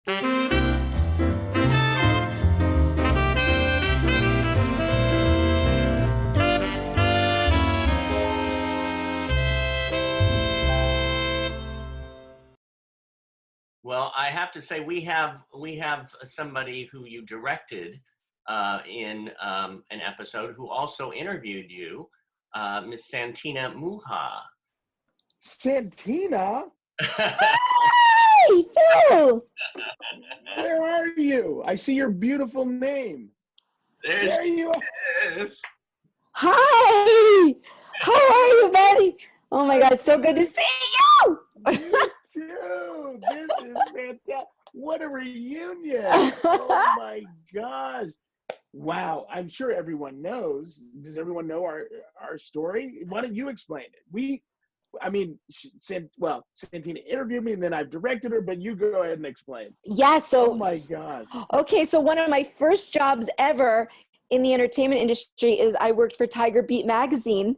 Well, I have to say we have somebody who you directed in an episode who also interviewed you, Miss Santina Muha. Santina? Hi, Phill! Where are you? I see your beautiful name. There you are. Hi! How are you, buddy? Oh my God, so good to see you! You too. This is fantastic. What a reunion. Oh my gosh. Wow. I'm sure everyone knows. Does everyone know our story? Why don't you explain it? Santina interviewed me and then I've directed her, but you go ahead and explain. Yeah, so. Oh my God. Okay, so one of my first jobs ever in the entertainment industry is I worked for Tiger Beat magazine.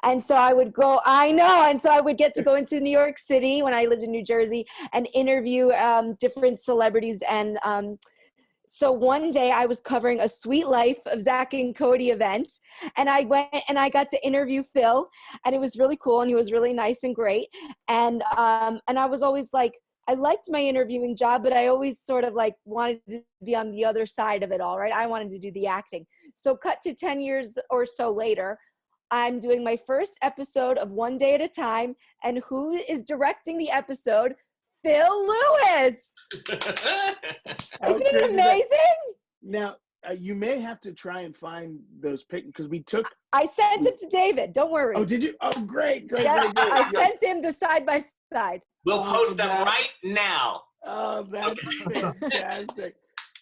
And so I would go, and so I would get to go into New York City when I lived in New Jersey and interview different celebrities. And so one day I was covering a Sweet Life of Zach and Cody event, and I went and I got to interview Phill, and it was really cool, and he was really nice and great. And I was always like, I liked my interviewing job, but I always sort of like wanted to be on the other side of it all, right? I wanted to do the acting. So cut to 10 years or so later, I'm doing my first episode of One Day at a Time, and who is directing the episode? Phill Lewis. Isn't it amazing? Now, you may have to try and find those pictures because we took. I sent them to David. Don't worry. Oh, did you? Oh, great. Yeah, I sent him the side by side. We'll post them right now. Oh, that's fantastic.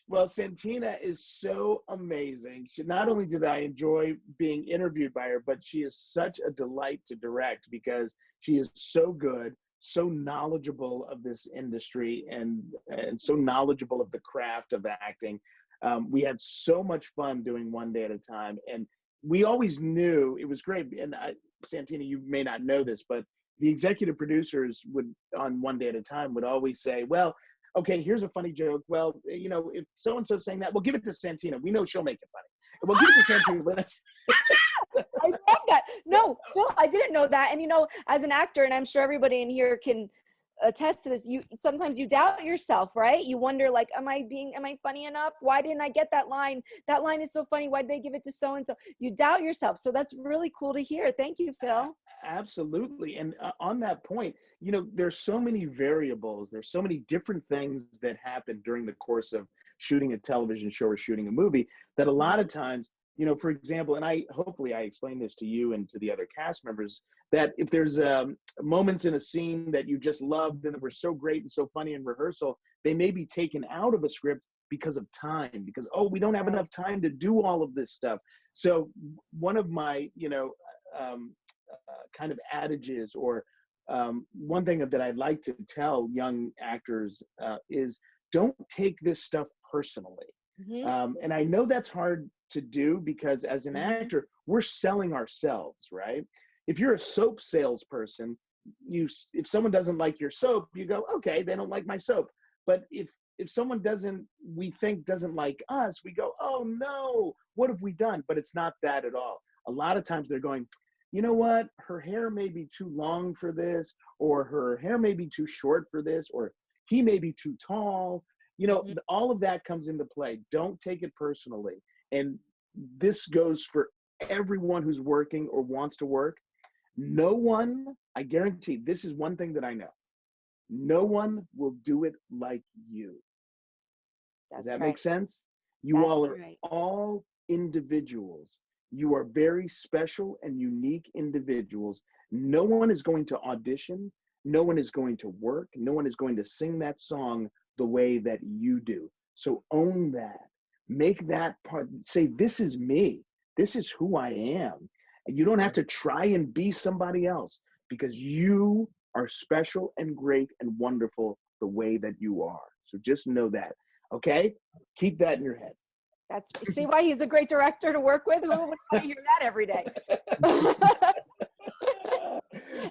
Well, Santina is so amazing. Not only did I enjoy being interviewed by her, but she is such a delight to direct because she is so good, so knowledgeable of this industry, and so knowledgeable of the craft of acting. We had so much fun doing One Day at a Time, and we always knew it was great. And Santina, you may not know this, but the executive producers on One Day at a Time would always say, well, okay, here's a funny joke. Well, if so-and-so's saying that, we'll give it to Santina. We know she'll make it funny. We'll give it to Santina. I love that. No, Phill, I didn't know that. And, as an actor, and I'm sure everybody in here can attest to this, sometimes you doubt yourself, right? You wonder, like, am I funny enough? Why didn't I get that line? That line is so funny. Why did they give it to so-and-so? You doubt yourself. So that's really cool to hear. Thank you, Phill. Absolutely. And on that point, there's so many variables. There's so many different things that happen during the course of shooting a television show or shooting a movie that a lot of times, for example, and hopefully I explained this to you and to the other cast members, that if there's moments in a scene that you just loved and that were so great and so funny in rehearsal, they may be taken out of a script because of time, because, we don't have enough time to do all of this stuff. So one of my, kind of adages or one thing that I'd like to tell young actors is don't take this stuff personally. Mm-hmm. And I know that's hard to do because as an actor, we're selling ourselves, right? If you're a soap salesperson, if someone doesn't like your soap, you go, okay, they don't like my soap. But if someone we think doesn't like us, we go, oh no, what have we done? But it's not that at all. A lot of times they're going, you know what, her hair may be too long for this, or her hair may be too short for this, or he may be too tall. All of that comes into play. Don't take it personally. And this goes for everyone who's working or wants to work. No one, I guarantee, this is one thing that I know. No one will do it like you. Does that make sense? You all are all individuals. You are very special and unique individuals. No one is going to audition. No one is going to work. No one is going to sing that song the way that you do. So own that. Make that part. Say, this is me. This is who I am. And you don't have to try and be somebody else because you are special and great and wonderful the way that you are. So just know that. Okay? Keep that in your head. See why he's a great director to work with? Who would want to hear that every day?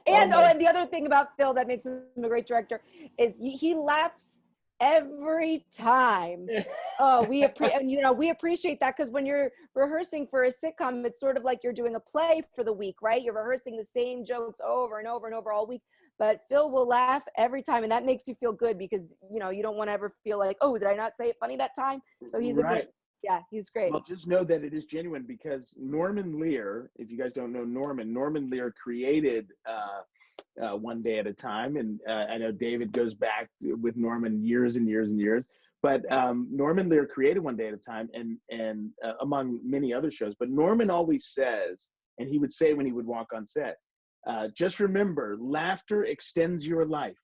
And the other thing about Phill that makes him a great director is he laughs every time. Oh, we appreciate that, because when you're rehearsing for a sitcom, it's sort of like you're doing a play for the week, right? You're rehearsing the same jokes over and over and over all week. But Phill will laugh every time, and that makes you feel good, because you don't want to ever feel like, oh, did I not say it funny that time? So he's right. he's great. Well, just know that it is genuine, because Norman Lear, if you guys don't know Norman Lear created One Day at a Time, and I know David goes back with Norman years and years and years. But Norman Lear created One Day at a Time, and among many other shows. But Norman always says, and he would say when he would walk on set, just remember, laughter extends your life.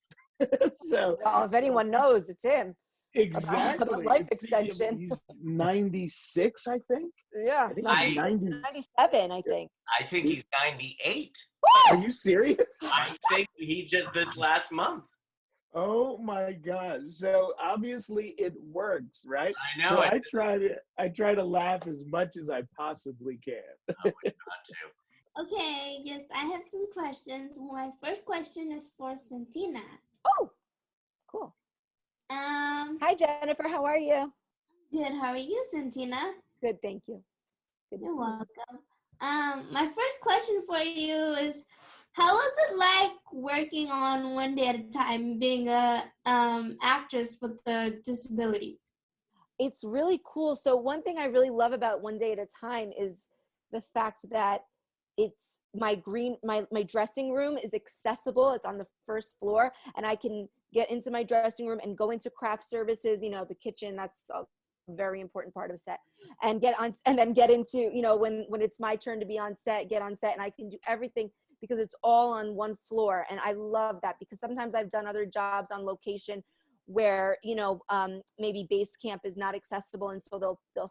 So, well, if anyone knows, it's him. Exactly. About life extension. He's 96, I think. Yeah, I think 97, I think. I think he's 98. Are you serious? I think he just this last month. Oh my gosh! So obviously it works, right? I know. So I try to laugh as much as I possibly can. Oh, my God, too. Okay, yes, I have some questions. My first question is for Santina. Oh, cool. Hi, Jennifer. How are you? Good. How are you, Santina? Good, thank you. Good to You're see you. welcome. My first question for you is, how was it like working on One Day at a Time, being a actress with a disability? It's really cool. So one thing I really love about One Day at a Time is the fact that it's my dressing room is accessible. It's on the first floor, and I can get into my dressing room and go into craft services, the kitchen. That's a very important part of set, and then get into, when it's my turn to be on set, get on set, and I can do everything because it's all on one floor. And I love that, because sometimes I've done other jobs on location where, maybe base camp is not accessible, and so they'll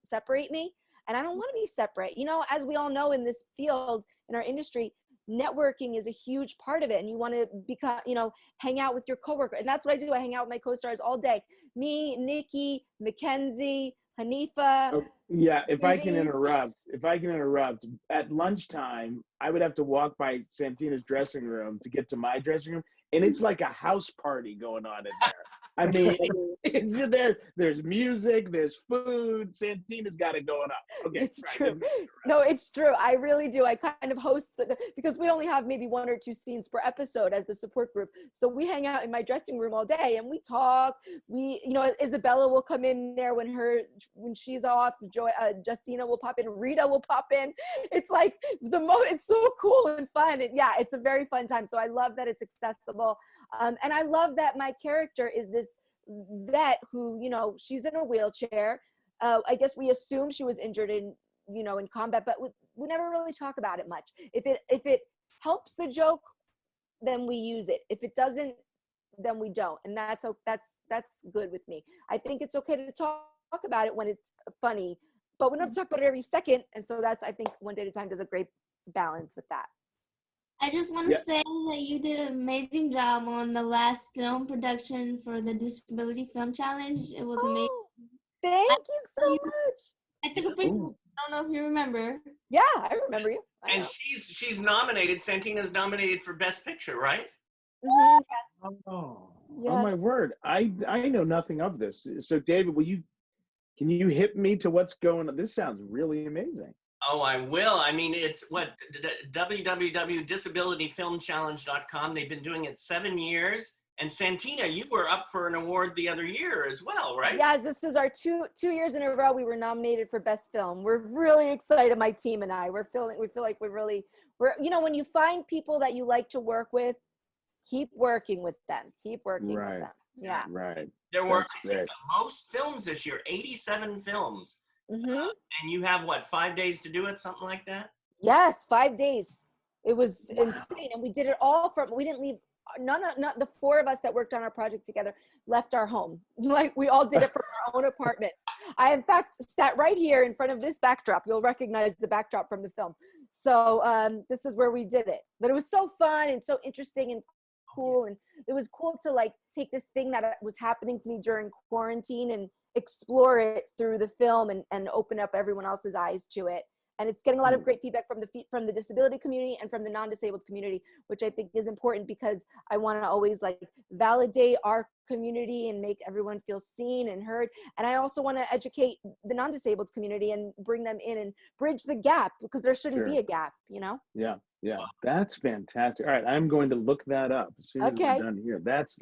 separate me. And I don't want to be separate. As we all know in this field, in our industry, networking is a huge part of it. And you want to hang out with your coworker. And that's what I do. I hang out with my co-stars all day. Me, Nikki, Mackenzie, Hanifa. Oh, yeah, if I can interrupt, at lunchtime, I would have to walk by Santina's dressing room to get to my dressing room. And it's like a house party going on in there. I mean, there's music, there's food. Santina's got it going on. Okay, it's true. No, it's true. I really do. I kind of host because we only have maybe 1 or 2 scenes per episode as the support group. So we hang out in my dressing room all day and we talk. Isabella will come in there when she's off. Justina will pop in. Rita will pop in. It's like it's so cool and fun. And yeah, it's a very fun time. So I love that it's accessible. And I love that my character is this vet who, she's in a wheelchair. I guess we assume she was injured in combat, but we never really talk about it much. If it helps the joke, then we use it. If it doesn't, then we don't. And that's good with me. I think it's okay to talk about it when it's funny, but we don't have to talk about it every second. And so I think One Day at a Time does a great balance with that. I just want to say that you did an amazing job on the last film production for the Disability Film Challenge. It was amazing. Thank you so much. I took a picture. I don't know if you remember. Yeah, I remember you. And she's nominated. Santina's nominated for Best Picture, right? Mm-hmm. Oh, yes. Oh my word! I know nothing of this. So David, can you hit me to what's going on? This sounds really amazing. Oh, I will. I mean, it's www.disabilityfilmchallenge.com. They've been doing it 7 years. And Santina, you were up for an award the other year as well, right? Yes, this is our two years in a row. We were nominated for Best Film. We're really excited, my team and I. We feel like we're when you find people that you like to work with, keep working with them. Keep working with them. Yeah. Right. There were I think, the most films this year, 87 films. Mm-hmm. And you have 5 days to do it, something like that? Yes, 5 days. It was insane. And we did it all we didn't leave, not the 4 of us that worked on our project together left our home. Like we all did it from our own apartments. I, in fact, sat right here in front of this backdrop. You'll recognize the backdrop from the film. So this is where we did it. But it was so fun and so interesting and cool. And it was cool to take this thing that was happening to me during quarantine and explore it through the film and open up everyone else's eyes to it. And it's getting a lot of great feedback from the disability community and from the non-disabled community, which I think is important because I want to always like validate our community and make everyone feel seen and heard. And I also want to educate the non-disabled community and bring them in and bridge the gap, because there shouldn't be a gap, you know? Yeah. That's fantastic. All right, I'm going to look that up as soon as we're done here. That's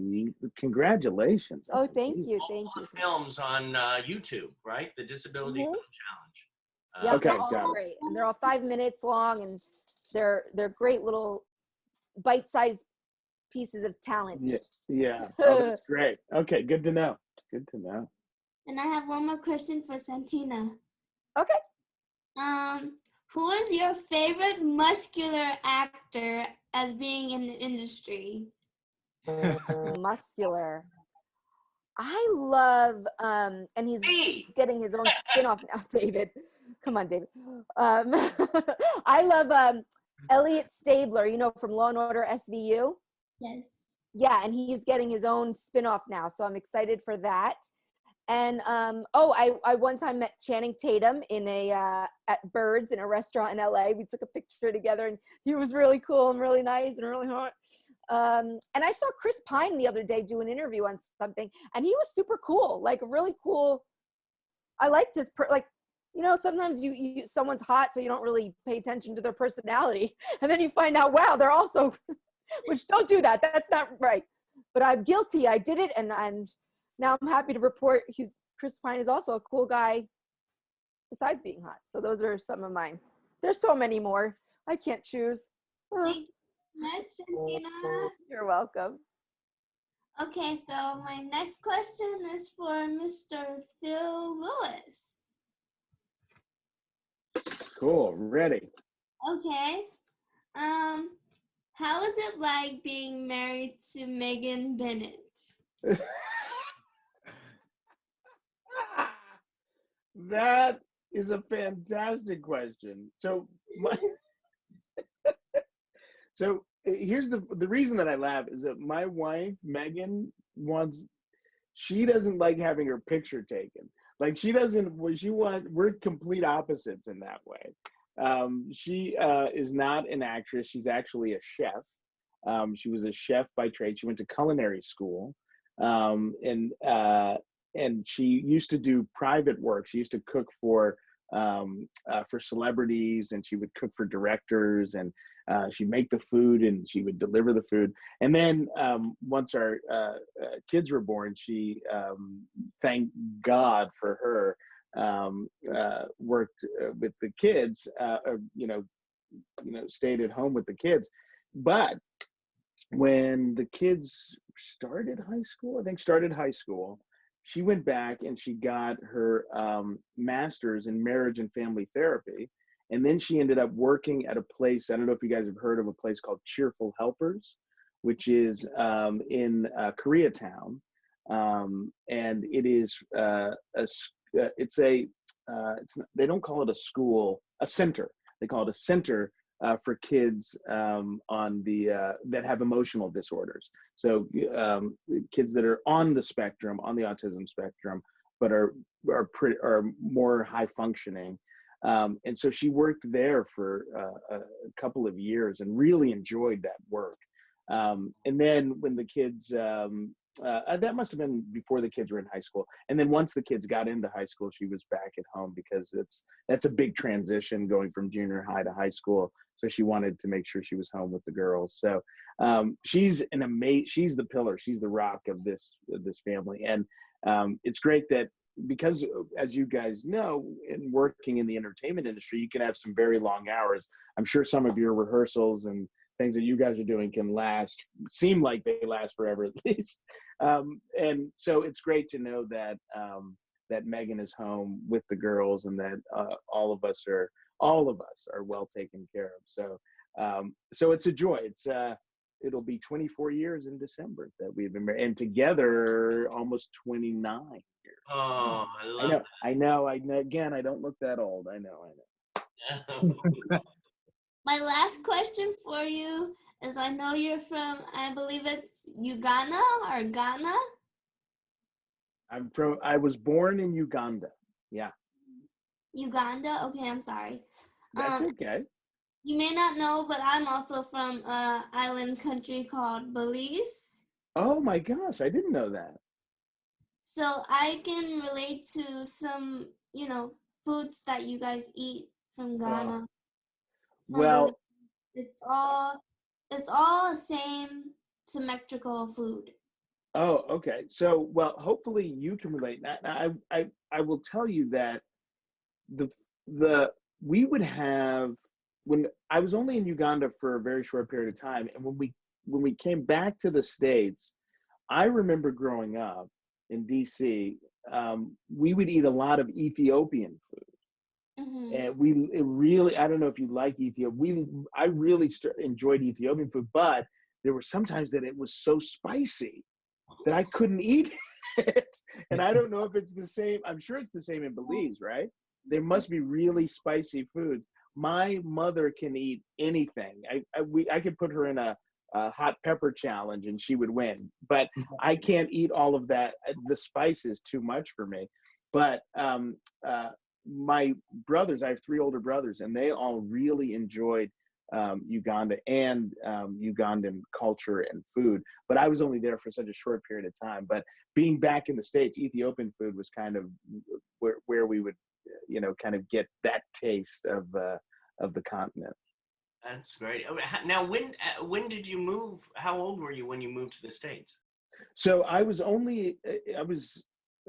congratulations. That's Thank amazing. you. All the films on YouTube, right? The Disability Film Challenge. Yeah, Okay, they're all great. And they're all 5 minutes long, and they're great little bite-sized pieces of talent. Yeah. Oh, that's great. Okay, good to know. Good to know. And I have one more question for Santina. Okay. Who is your favorite muscular actor as being in the industry? Muscular. I love, and he's getting his own spin-off now, David. Come on, David. I love Elliot Stabler, you know, from Law & Order SVU. Yes. Yeah, and he's getting his own spin-off now, so I'm excited for that. And I one time met Channing Tatum in at Birds in a restaurant in LA. We took a picture together, and he was really cool and really nice and really hot. And I saw Chris Pine the other day do an interview on something, and he was super cool, like really cool. I liked his like, you know, sometimes you someone's hot, so you don't really pay attention to their personality, and then you find out, wow, they're also, which don't do that. That's not right. But I'm guilty. I did it, and now I'm happy to report Chris Pine is also a cool guy besides being hot. So those are some of mine. There's so many more. I can't choose. Thank you so much, Santina. You're welcome. Okay, so my next question is for Mr. Phill Lewis. Cool, ready. Okay. How is it like being married to Megan Bennett? That is a fantastic question. So here's the reason that I laugh is that my wife Megan she doesn't like having her picture taken. Like we're complete opposites in that way. She is not an actress. She's actually a chef. She was a chef by trade. She went to culinary school, and she used to do private work. She used to cook for celebrities, and she would cook for directors, and she'd make the food and she would deliver the food. And then once our kids were born, she, thank God for her, worked with the kids, stayed at home with the kids. But when the kids started high school, she went back and she got her master's in marriage and family therapy. And then she ended up working at a place, I don't know if you guys have heard of a place called Cheerful Helpers, which is in Koreatown. And it is they don't call it a school, a center. They call it a center for kids that have emotional disorders. So kids that are on the spectrum, on the autism spectrum, but are more high functioning. And so she worked there for a couple of years and really enjoyed that work. And then when the kids, that must have been before the kids were in high school. And then once the kids got into high school, she was back at home because that's a big transition going from junior high to high school. So she wanted to make sure she was home with the girls. So she's she's the pillar, she's the rock of this family. And it's great that, because as you guys know, in working in the entertainment industry, you can have some very long hours. I'm sure some of your rehearsals and things that you guys are doing can seem like they last forever at least. And so it's great to know that that Megan is home with the girls, and that all of us are well taken care of. So it's a joy. It'll be 24 years in December that we've been married, and together almost 29 years. Oh, I love I know. Again, I don't look that old. I know. My last question for you is, I know you're from, I believe it's Uganda or Ghana? I was born in Uganda. Yeah. Uganda? Okay, I'm sorry. That's okay. You may not know, but I'm also from an island country called Belize. Oh my gosh, I didn't know that. So I can relate to some, foods that you guys eat from Ghana, from Belize. Well, It's all the same symmetrical food. oh, okay. So, well, hopefully you can relate. I will tell you that the the we would have when I was only in Uganda for a very short period of time, and when we came back to the States, I remember growing up in DC, we would eat a lot of Ethiopian food, Mm-hmm. and it really, I don't know if you like Ethiopian. I really enjoyed Ethiopian food, but there were sometimes that it was so spicy that I couldn't eat it. And I don't know if it's the same. I'm sure it's the same in Belize, right? There must be really spicy foods. My mother can eat anything. I could put her in a hot pepper challenge and she would win. But I can't eat all of that. The spice is too much for me. But my brothers, I have three older brothers, and they all really enjoyed Uganda and Ugandan culture and food. But I was only there for such a short period of time. But being back in the States, Ethiopian food was kind of where we would, kind of get that taste of the continent. That's great. Now, when did you move? How old were you when you moved to the States? So I was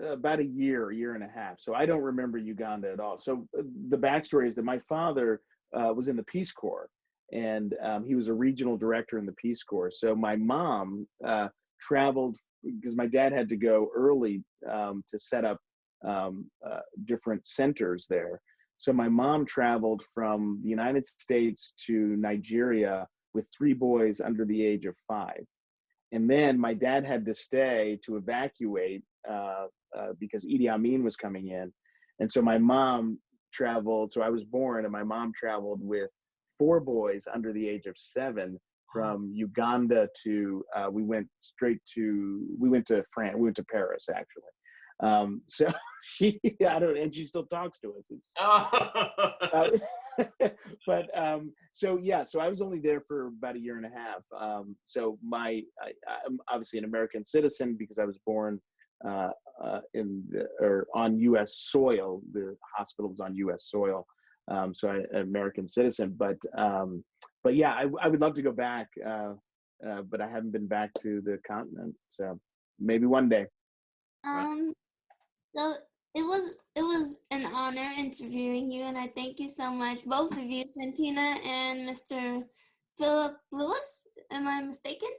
about a year and a half. So I don't remember Uganda at all. So the backstory is that my father was in the Peace Corps, and he was a regional director in the Peace Corps. So my mom traveled because my dad had to go early to set up different centers there. So my mom traveled from the United States to Nigeria with three boys under the age of 5. And then my dad had to stay to evacuate because Idi Amin was coming in. And so my mom traveled. So I was born, and my mom traveled with 4 boys under the age of 7 from Uganda to, we went to France, we went to Paris, actually. So and she still talks to us. It's, but so I was only there for about a year and a half. So I'm obviously an American citizen because I was born on U.S. soil. The hospital was on U.S. soil, so I'm an American citizen. But yeah, I would love to go back, but I haven't been back to the continent. So maybe one day. So it was an honor interviewing you, and I thank you so much, both of you, Santina and Mr. Phill Lewis. Am I mistaken?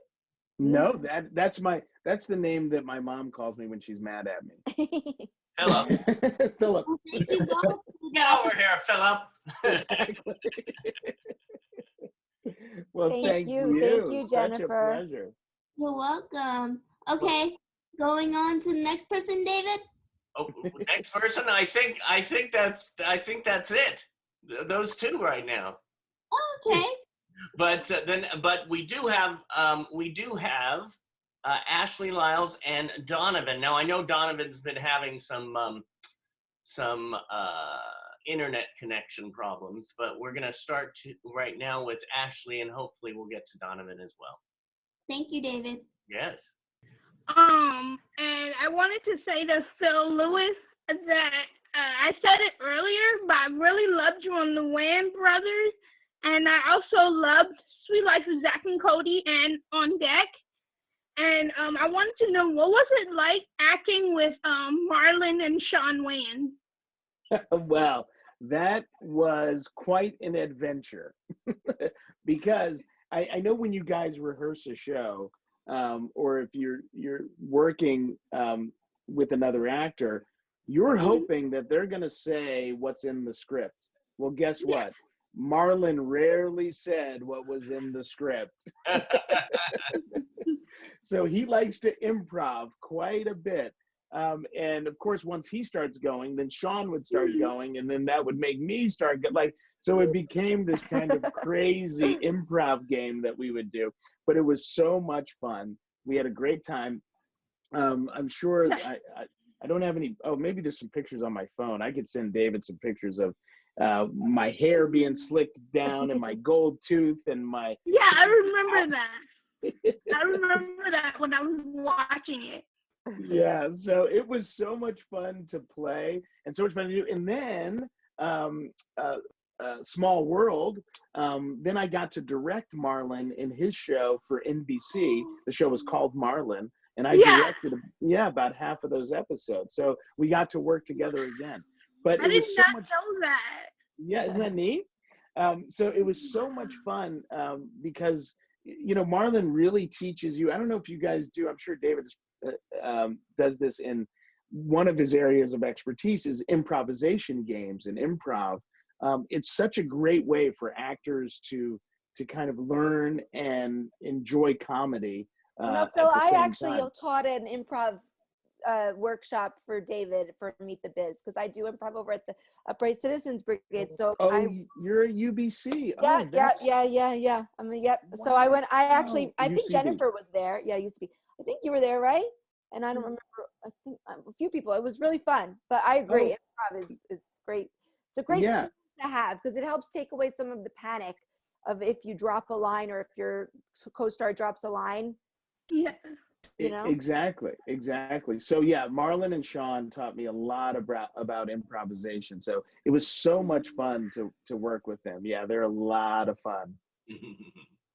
No, that's the name that my mom calls me when she's mad at me. Philip. Philip. Well, thank you both. Get over here, Philip. Exactly. Well, Thank you. Thank you, Such Jennifer. a pleasure. You're welcome. Okay, going on to the next person, David. Oh, next person. I think that's it. Those two right now. Okay. But we do have Ashley Lyles and Donovan. Now I know Donovan's been having some internet connection problems, but we're gonna start right now with Ashley, and hopefully we'll get to Donovan as well. Thank you, David. Yes. And I wanted to say to Phill Lewis that I said it earlier, but I really loved you on the Wayans Brothers, and I also loved Sweet Life of Zach and Cody and On Deck. And I wanted to know, what was it like acting with Marlon and Shawn Wayans? Well, that was quite an adventure because I know when you guys rehearse a show, or if you're working with another actor, you're hoping that they're going to say what's in the script. Well, guess what? Marlon rarely said what was in the script. So he likes to improv quite a bit. And of course, once he starts going, then Shawn would start going, and then that would make me start so it became this kind of crazy improv game that we would do. But it was so much fun. We had a great time. I'm sure I don't have any. Oh, maybe there's some pictures on my phone. I could send David some pictures of my hair being slicked down and my gold tooth and my. Yeah, I remember that. I remember that when I was watching it. Yeah, so it was so much fun to play and so much fun to do. And then um, Small World, then I got to direct Marlon in his show for NBC. The show was called Marlon, and I directed about half of those episodes. So we got to work together again. But I it was so much. know that. Yeah, isn't that neat? So it was so much fun because Marlon really teaches you. I don't know if you guys do. I'm sure David does this in one of his areas of expertise is improvisation games and improv. It's such a great way for actors to kind of learn and enjoy comedy. Phil, I actually taught an improv workshop for David for Meet the Biz because I do improv over at the Upright Citizens Brigade. So you're a UBC. Yeah. I mean, yep. Wow. So I went. I think UCB. Jennifer was there. Yeah, used to be. I think you were there, right? And I don't remember. I think a few people. It was really fun. But I agree. Improv is great. It's a great tool to have because it helps take away some of the panic of if you drop a line or if your co-star drops a line. Yeah. Exactly. So yeah, Marlon and Sean taught me a lot about improvisation. So it was so much fun to work with them. Yeah, they're a lot of fun.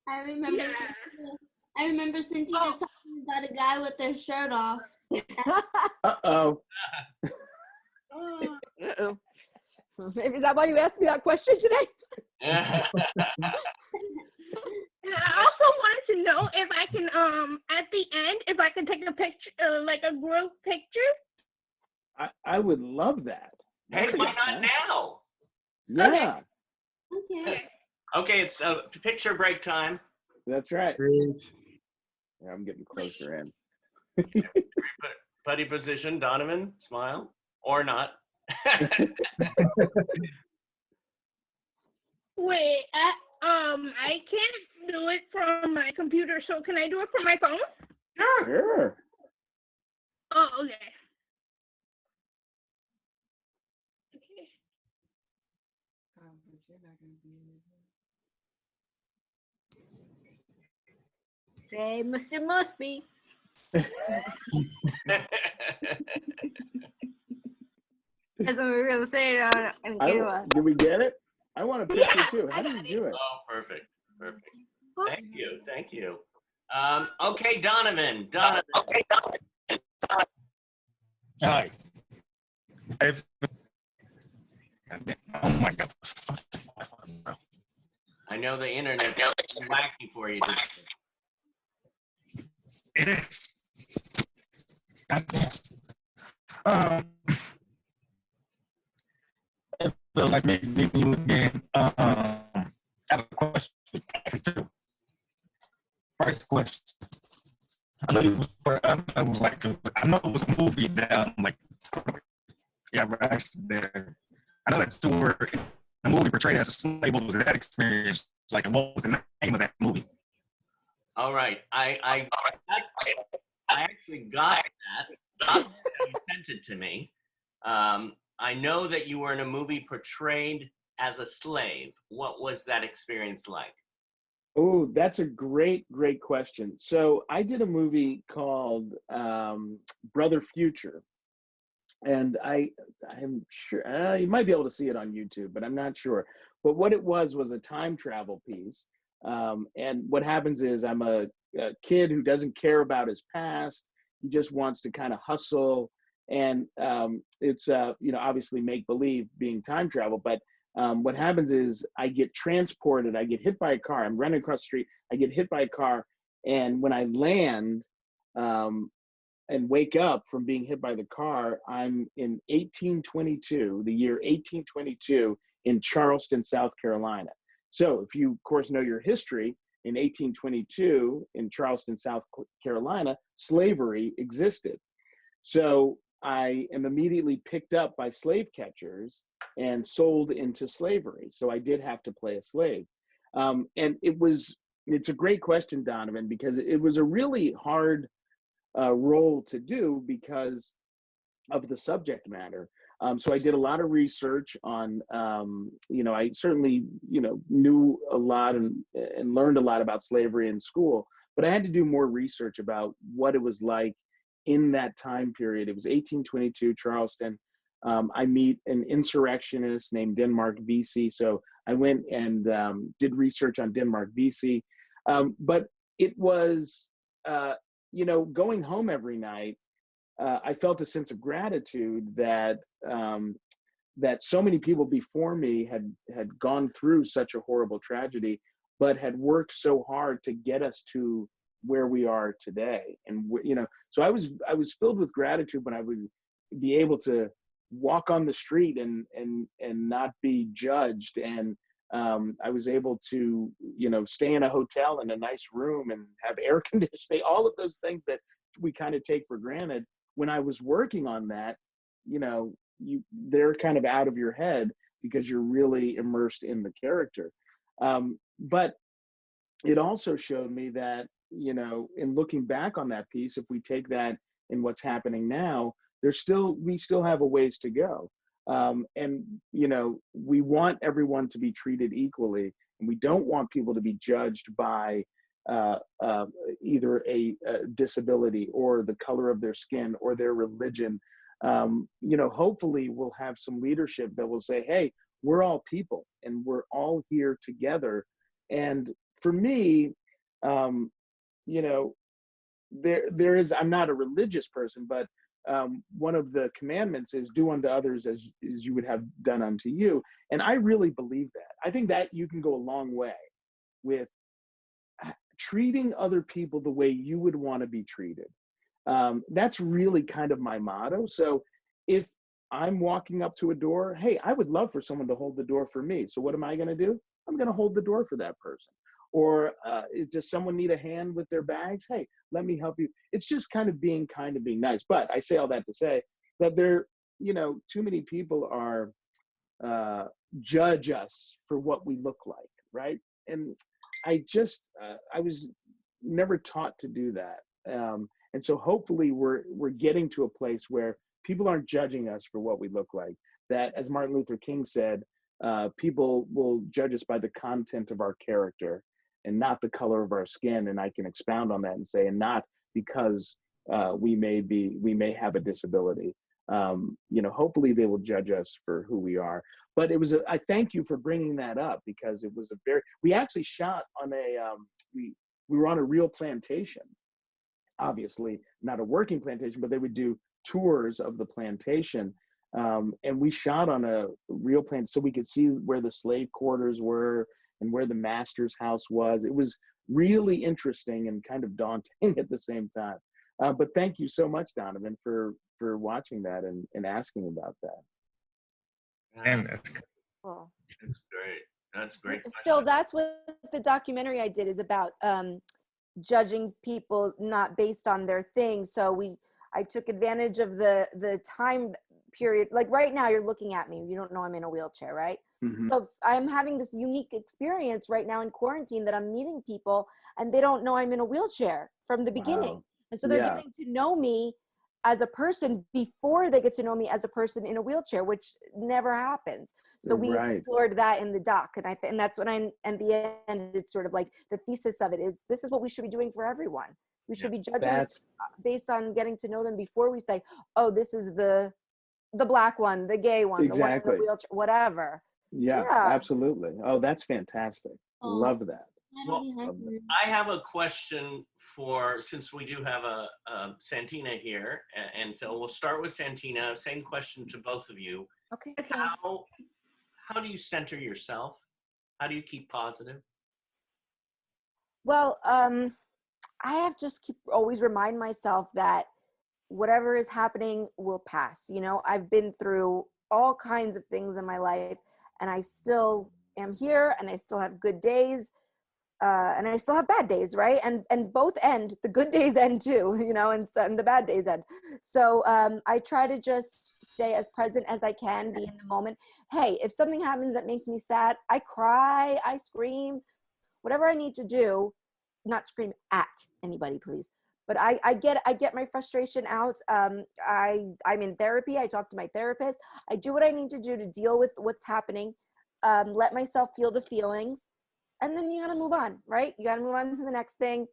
I remember Cynthia talking about a guy with their shirt off. Uh-oh. Uh-oh. Maybe is that why you asked me that question today? I also wanted to know if I can, at the end, if I can take a picture, like a group picture. I would love that. Hey, why not now? Yeah. Okay, it's picture break time. That's right. Great. Yeah, I'm getting closer in. Buddy position, Donovan, smile or not. Wait, I can't do it from my computer, so can I do it from my phone? Sure. Oh, okay. Say, must be. That's what we're gonna say. Did we get it? I want a picture too. How do you do it? Oh, perfect. Thank you. Okay, Donovan. Hi. Oh my God. I know the internet's wacky for you today. It is. It feels like maybe you again. I have a question. Actually, two. First question. I know it was a movie that we're actually there. I know that you were in the movie portrayed as a slave. What was that experience like? And what was the name of that movie? All right, I actually got that. You sent it to me. I know that you were in a movie portrayed as a slave. What was that experience like? Oh, that's a great question. So I did a movie called Brother Future. And I'm sure you might be able to see it on YouTube, but I'm not sure. But what it was a time travel piece. And what happens is I'm a kid who doesn't care about his past. He just wants to kind of hustle. And it's, obviously make believe being time travel. But what happens is I get transported. I get hit by a car. I'm running across the street. I get hit by a car. And when I land, and wake up from being hit by the car, I'm in 1822, the year 1822 in Charleston, South Carolina. So if you, of course, know your history, in 1822 in Charleston, South Carolina, slavery existed. So I am immediately picked up by slave catchers and sold into slavery. So I did have to play a slave. And it's a great question, Donovan, because it was a really hard role to do because of the subject matter. So I did a lot of research on, I certainly, knew a lot and learned a lot about slavery in school, but I had to do more research about what it was like in that time period. It was 1822, Charleston. I meet an insurrectionist named Denmark Vesey. So I went and did research on Denmark Vesey. But it was, going home every night, I felt a sense of gratitude that that so many people before me had gone through such a horrible tragedy, but had worked so hard to get us to where we are today. And so I was filled with gratitude when I would be able to walk on the street and not be judged, and I was able to stay in a hotel in a nice room and have air conditioning, all of those things that we kind of take for granted. When I was working on that, they're kind of out of your head because you're really immersed in the character. But it also showed me that, in looking back on that piece, if we take that in what's happening now, we still have a ways to go. And, we want everyone to be treated equally, and we don't want people to be judged by either a disability or the color of their skin or their religion. Hopefully we'll have some leadership that will say, hey, we're all people and we're all here together. And for me, there is, I'm not a religious person, but one of the commandments is do unto others as you would have done unto you. And I really believe that. I think that you can go a long way with treating other people the way you would want to be treated. That's really kind of my motto. So if I'm walking up to a door, hey, I would love for someone to hold the door for me. So what am I going to do? I'm going to hold the door for that person. Or does someone need a hand with their bags? Hey, let me help you. It's just kind of being nice. But I say all that to say that too many people are judge us for what we look like, right? And I was never taught to do that. And so hopefully we're getting to a place where people aren't judging us for what we look like. That, as Martin Luther King said, people will judge us by the content of our character and not the color of our skin. And I can expound on that and say, and not because we may have a disability. Hopefully they will judge us for who we are. But I thank you for bringing that up, because it was we actually shot on we were on a real plantation, obviously not a working plantation, but they would do tours of the plantation. And we shot on a real plantation so we could see where the slave quarters were and where the master's house was. It was really interesting and kind of daunting at the same time. But thank you so much, Donovan, for watching that and asking about that. And Cool. That's great. That's great. Phill, that's what the documentary I did is about, judging people not based on their thing. So I took advantage of the time period. Like right now, you're looking at me. You don't know I'm in a wheelchair, right? Mm-hmm. So I'm having this unique experience right now in quarantine that I'm meeting people and they don't know I'm in a wheelchair from the beginning. Wow. And so they're getting to know me as a person before they get to know me as a person in a wheelchair, which never happens. So we explored that in the doc. And that's when at the end, it's sort of like the thesis of it is, this is what we should be doing for everyone. We should be judging based on getting to know them before we say, oh, this is the black one, the gay one, the one in the wheelchair, whatever. Yeah, absolutely. Oh, that's fantastic. Love that. Well, I have a question since we do have a Santina here and Phill. We'll start with Santina. Same question to both of you. Okay. How do you center yourself? How do you keep positive? Well, I have just always remind myself that whatever is happening will pass. I've been through all kinds of things in my life, and I still am here, and I still have good days. And I still have bad days, right? And both end. The good days end too, and the bad days end. So I try to just stay as present as I can, be in the moment. Hey, if something happens that makes me sad, I cry, I scream, whatever I need to do. Not scream at anybody, please, But I get my frustration out. I'm in therapy. I talk to my therapist. I do what I need to do to deal with what's happening. Let myself feel the feelings, and then you got to move on, right? You got to move on to the next thing,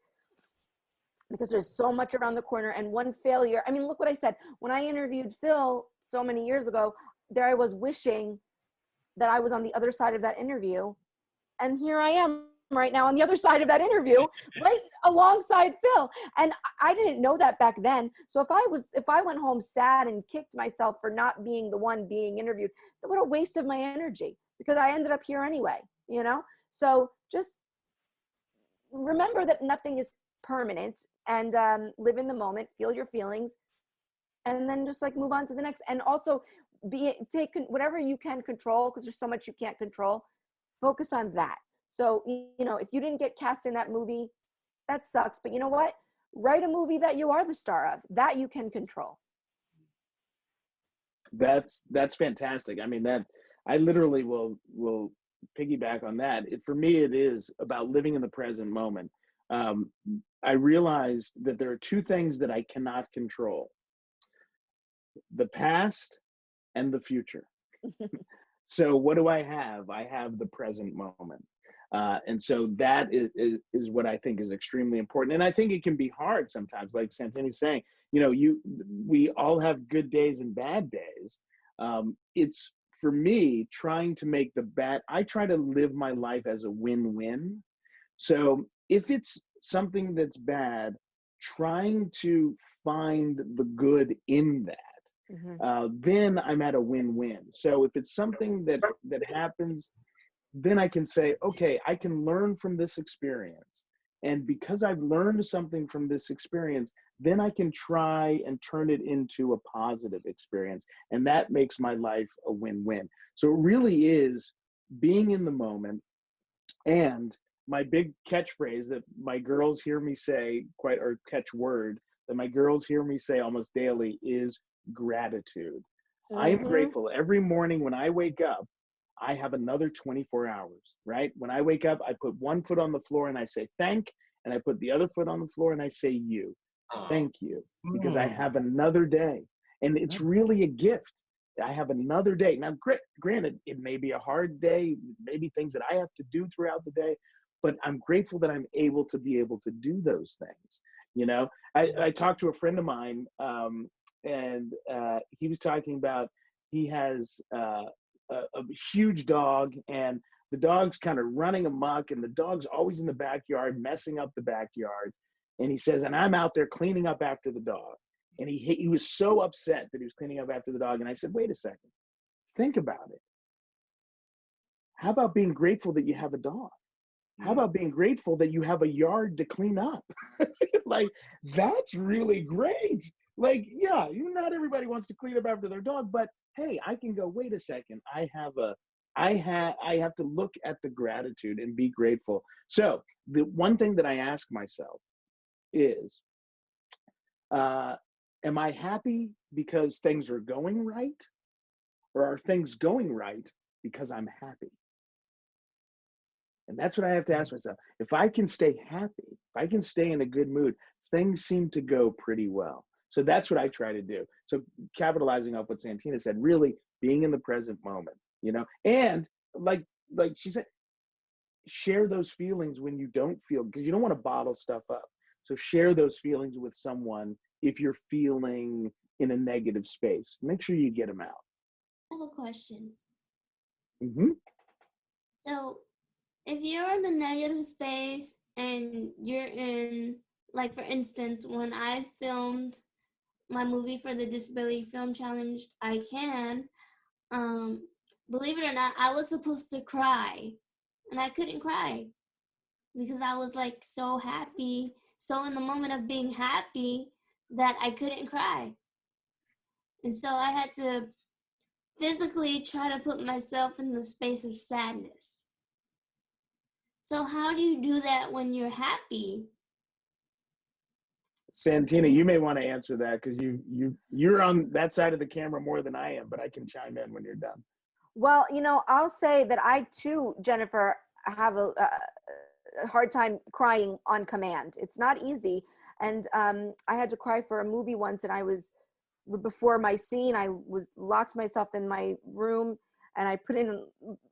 because there's so much around the corner. And one failure, I mean, look what I said. When I interviewed Phill so many years ago, there I was wishing that I was on the other side of that interview. And here I am right now on the other side of that interview, right alongside Phill. And I didn't know that back then. So if I went home sad and kicked myself for not being the one being interviewed, what a waste of my energy, because I ended up here anyway, you know? So just remember that nothing is permanent, and live in the moment, feel your feelings, and then just like move on to the next. And also take whatever you can control, because there's so much you can't control. Focus on that. So, you know, if you didn't get cast in that movie, that sucks. But you know what? Write a movie that you are the star of, that you can control. That's fantastic. I mean, that I literally will piggyback on that. For me, it is about living in the present moment. I realized that there are two things that I cannot control: the past and the future. So what do I have? I have the present moment. And so that is what I think is extremely important. And I think it can be hard sometimes, like Santini's saying, you know, we all have good days and bad days. It's, for me, trying to make I try to live my life as a win-win. So if it's something that's bad, trying to find the good in that. Then I'm at a win-win. So if it's something that happens, then I can say, okay, I can learn from this experience. And because I've learned something from this experience, then I can try and turn it into a positive experience. And that makes my life a win-win. So it really is being in the moment. And my big catchphrase that my girls hear me say or catchword that my girls hear me say almost daily is gratitude. I am grateful every morning when I wake up. I have another 24 hours, right? When I wake up, I put one foot on the floor and I say thank, and I put the other foot on the floor and I say you. Thank you, because I have another day. And it's really a gift. I have another day. Now, granted, it may be a hard day, maybe things that I have to do throughout the day, but I'm grateful that I'm able to do those things. You know, I talked to a friend of mine, and he was talking about he has a huge dog, and the dog's kind of running amok, and the dog's always in the backyard messing up the backyard. And he says, and I'm out there cleaning up after the dog. And he was so upset that he was cleaning up after the dog. And I said, wait a second, think about it. How about being grateful that you have a dog? How about being grateful that you have a yard to clean up? Like, that's really great. Like, yeah, not everybody wants to clean up after their dog, but hey, I can go, wait a second, I have to look at the gratitude and be grateful. So the one thing that I ask myself is, am I happy because things are going right? Or are things going right because I'm happy? And that's what I have to ask myself. If I can stay happy, if I can stay in a good mood, things seem to go pretty well. So that's what I try to do. So capitalizing off what Santina said, really being in the present moment, you know, and like she said, share those feelings when you don't feel, because you don't want to bottle stuff up. So share those feelings with someone if you're feeling in a negative space. Make sure you get them out. I have a question. Mm-hmm. So if you're in a negative space and you're in, like, for instance, when I filmed my movie for the Disability Film Challenge, I Can, believe it or not, I was supposed to cry, and I couldn't cry because I was like so happy, so in the moment of being happy that I couldn't cry. And so I had to physically try to put myself in the space of sadness. So how do you do that when you're happy? Santina, you may want to answer that because you're on that side of the camera more than I am, but I can chime in when you're done. Well, you know, I'll say that I too, Jennifer, have a hard time crying on command. It's not easy. And I had to cry for a movie once, and before my scene, I locked myself in my room, and I put in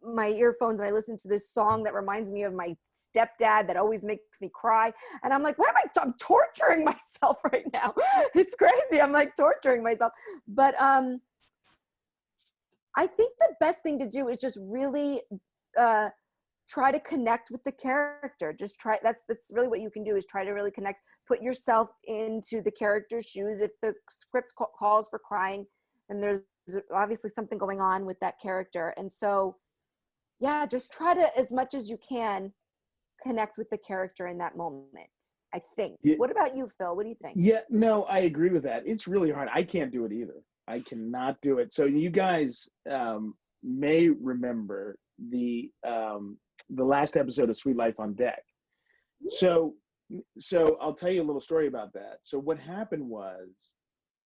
my earphones and I listened to this song that reminds me of my stepdad that always makes me cry. And I'm like, I'm torturing myself right now. It's crazy. I'm like torturing myself. But I think the best thing to do is just really try to connect with the character. That's really what you can do, is try to really connect, put yourself into the character's shoes. If the script calls for crying, and there's obviously something going on with that character. And so, yeah, just try to, as much as you can, connect with the character in that moment, I think. Yeah. What about you, Phill? What do you think? Yeah, no, I agree with that. It's really hard. I can't do it either. I cannot do it. So you guys may remember the last episode of Sweet Life on Deck. So I'll tell you a little story about that. So what happened was,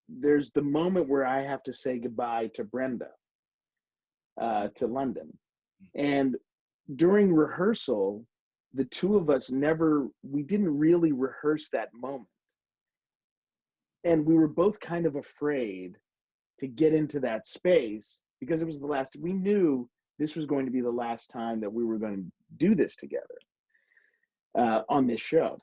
there's the moment where I have to say goodbye to Brenda, to London. And during rehearsal, the two of us we didn't really rehearse that moment. And we were both kind of afraid to get into that space, because it was we knew this was going to be the last time that we were going to do this together on this show.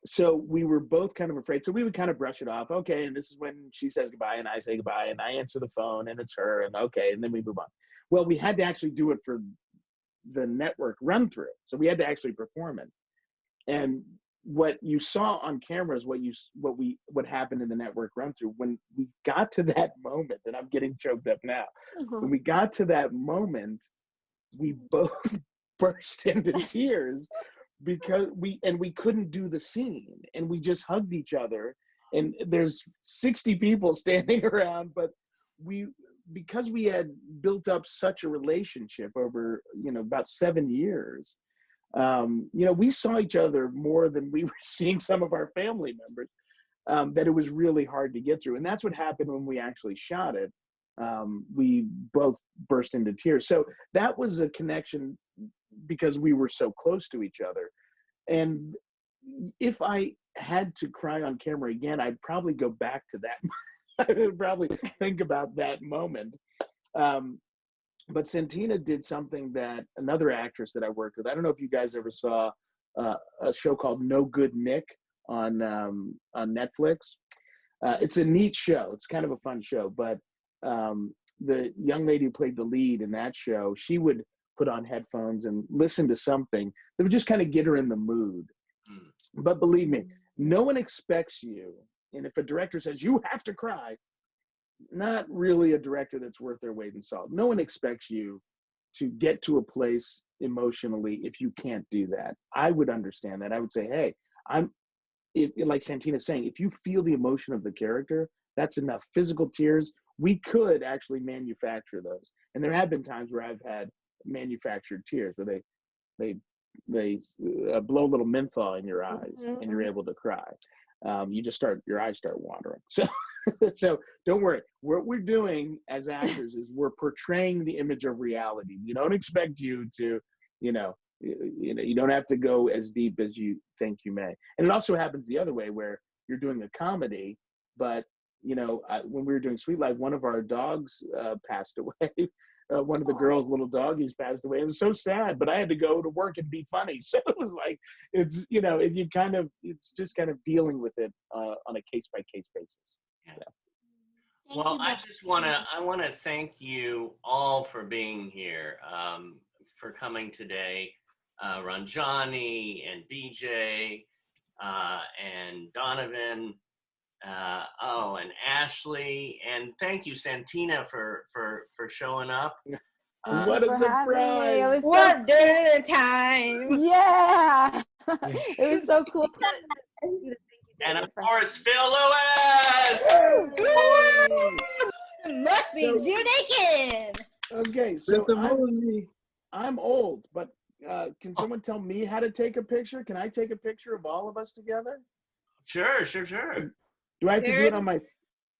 So we were both kind of afraid. So we would kind of brush it off. Okay, and this is when she says goodbye and I say goodbye and I answer the phone and it's her, and okay, and then we move on. Well, we had to actually do it for the network run through. So we had to actually perform it. And what you saw on camera is what happened in the network run through. When we got to that moment, and I'm getting choked up now. When we got to that moment, we both burst into tears, because we couldn't do the scene, and we just hugged each other, and there's 60 people standing around, but because we had built up such a relationship over about 7 years, we saw each other more than we were seeing some of our family members, that it was really hard to get through. And that's what happened when we actually shot it. We both burst into tears. So that was a connection, because we were so close to each other. And if I had to cry on camera again, I'd probably go back to that. I would probably think about that moment. But Santina did something that another actress that I worked with, I don't know if you guys ever saw a show called No Good Nick on Netflix. It's a neat show. It's kind of a fun show, but the young lady who played the lead in that show, she would put on headphones and listen to something that would just kind of get her in the mood. But believe me, no one expects you. And if a director says you have to cry, not really a director that's worth their weight in salt. No one expects you to get to a place emotionally if you can't do that. I would understand that. I would say, hey, like Santina's saying, if you feel the emotion of the character, that's enough. Physical tears, we could actually manufacture those. And there have been times where I've had manufactured tears where they blow a little menthol in your eyes, and you're able to cry. Your eyes start watering. So don't worry. What we're doing as actors is we're portraying the image of reality. We don't expect you to, you don't have to go as deep as you think you may. And it also happens the other way, where you're doing a comedy, but when we were doing Sweet Life, one of our dogs passed away. One of the girls' little doggies passed away. It was so sad, but I had to go to work and be funny. So it was like, it's just kind of dealing with it on a case by case basis. Yeah. Well, I want to thank you all for being here, for coming today. Ranjani and BJ and Donovan. And Ashley, and thank you, Santina, for showing up. What a surprise! It was What dinner time? Yeah, it was so cool. And of course, Phill Lewis. Must be naked. Okay, so I'm old, but can someone tell me how to take a picture? Can I take a picture of all of us together? Sure. Do I have to do it on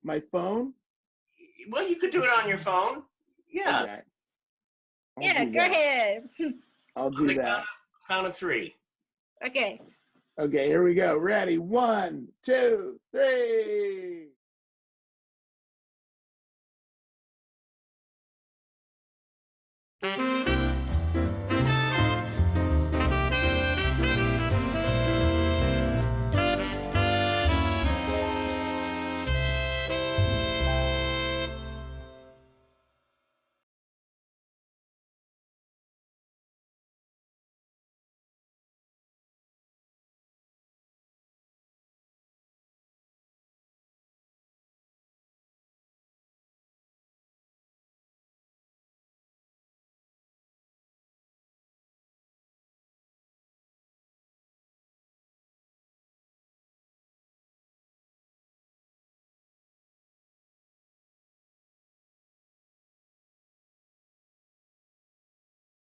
my phone? Well, you could do it on your phone. Yeah. Okay. Yeah, go ahead. I'll do that. Count of three. Okay. Okay, here we go. Ready? 1, 2, 3.